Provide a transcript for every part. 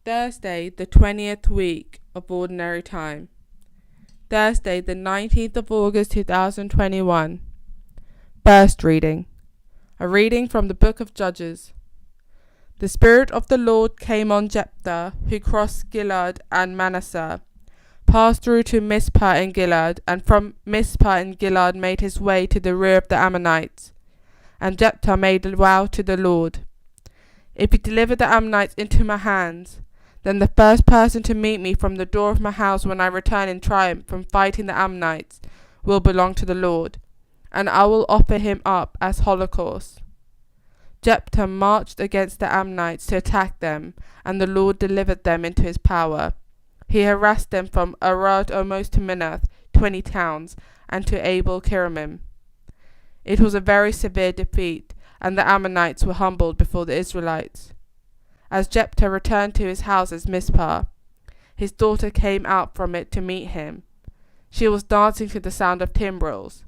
Thursday, the 20th week of Ordinary Time. Thursday, the 19th of August 2021. First reading. A reading from the book of Judges. The Spirit of the Lord came on Jephthah, who crossed Gilead and Manasseh, passed through to Mizpah in Gilead, and from Mizpah in Gilead made his way to the rear of the Ammonites. And Jephthah made a vow to the Lord. If you deliver the Ammonites into my hands, then the first person to meet me from the door of my house when I return in triumph from fighting the Ammonites will belong to the Lord, and I will offer him up as holocaust. Jephthah marched against the Ammonites to attack them, and the Lord delivered them into his power. He harassed them from Arad almost to Minnith, 20 towns, and to Abel Keramim. It was a very severe defeat, and the Ammonites were humbled before the Israelites. As Jephthah returned to his house at Mizpah, his daughter came out from it to meet him. She was dancing to the sound of timbrels.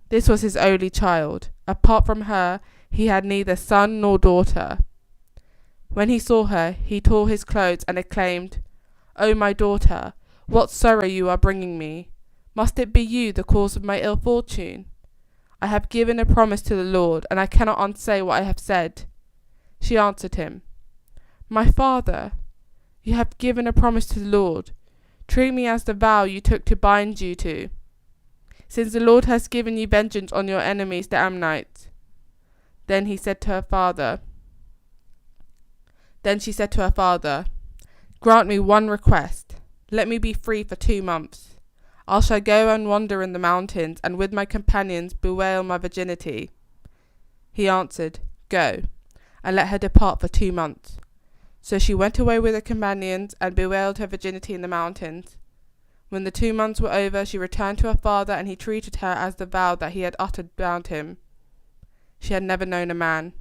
This was his only child. Apart from her, he had neither son nor daughter. When he saw her, he tore his clothes and exclaimed, "O my daughter, what sorrow you are bringing me! Must it be you the cause of my ill fortune? I have given a promise to the Lord, and I cannot unsay what I have said." She answered him, "My father, you have given a promise to the Lord. Treat me as the vow you took to bind you to, since the Lord has given you vengeance on your enemies the Ammonites." Then she said to her father, "Grant me one request. Let me be free for 2 months. I shall go and wander in the mountains, and with my companions bewail my virginity." He answered, "Go, and let her depart for 2 months." So she went away with her companions, and bewailed her virginity in the mountains. When the 2 months were over, she returned to her father, and he treated her as the vow that he had uttered bound him. She had never known a man.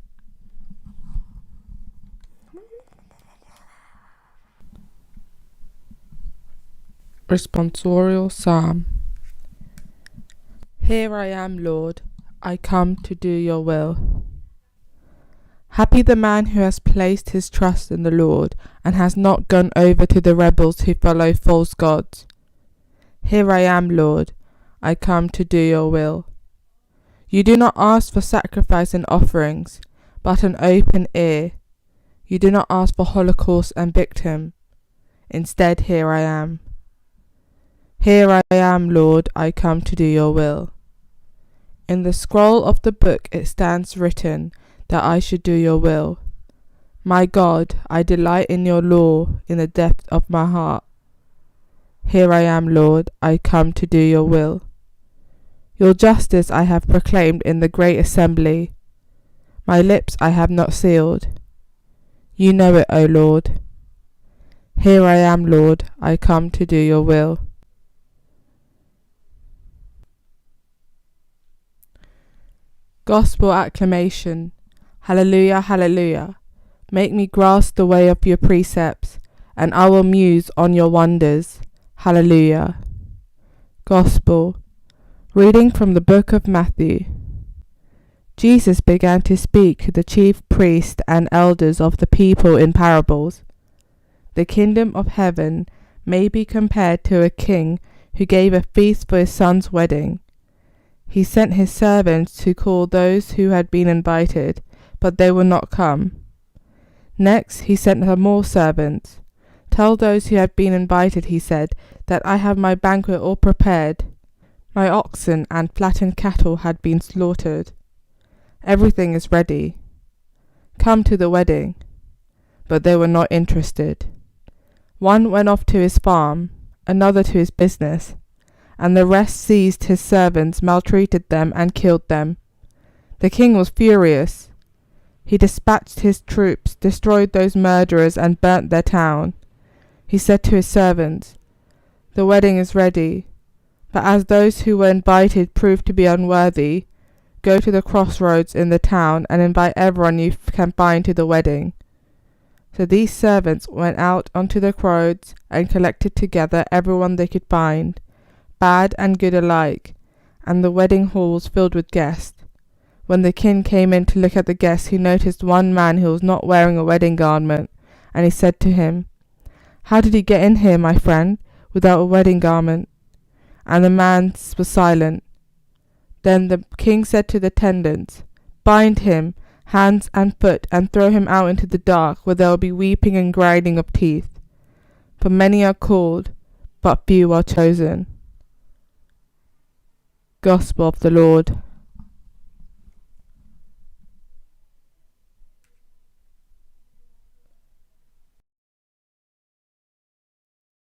Responsorial Psalm. Here I am, Lord, I come to do your will. Happy the man who has placed his trust in the Lord, and has not gone over to the rebels who follow false gods. Here I am, Lord, I come to do your will. You do not ask for sacrifice and offerings, but an open ear. You do not ask for holocaust and victim. Instead, here I am. Here I am, Lord, I come to do your will. In the scroll of the book it stands written that I should do your will. My God, I delight in your law in the depth of my heart. Here I am, Lord, I come to do your will. Your justice I have proclaimed in the great assembly. My lips I have not sealed. You know it, O Lord. Here I am, Lord, I come to do your will. Gospel acclamation. Hallelujah, hallelujah. Make me grasp the way of your precepts, and I will muse on your wonders. Hallelujah. Gospel. Reading from the book of Matthew. Jesus began to speak to the chief priests and elders of the people in parables. The kingdom of heaven may be compared to a king who gave a feast for his son's wedding. He sent his servants to call those who had been invited, but they would not come. Next he sent her more servants. "Tell those who had been invited," he said, "that I have my banquet all prepared. My oxen and fattened cattle had been slaughtered. Everything is ready. Come to the wedding." But they were not interested. One went off to his farm, another to his business, and the rest seized his servants, maltreated them, and killed them. The king was furious. He dispatched his troops, destroyed those murderers, and burnt their town. He said to his servants, "The wedding is ready, but as those who were invited proved to be unworthy, go to the crossroads in the town and invite everyone you can find to the wedding." So these servants went out onto the roads and collected together everyone they could find, bad and good alike, and the wedding hall was filled with guests. When the king came in to look at the guests, he noticed one man who was not wearing a wedding garment, and he said to him, How did he get in here, my friend, without a wedding garment?" And the man was silent. Then the king said to the attendants, "Bind him, hands and foot, and throw him out into the dark, where there will be weeping and grinding of teeth. For many are called, but few are chosen." Gospel of the Lord.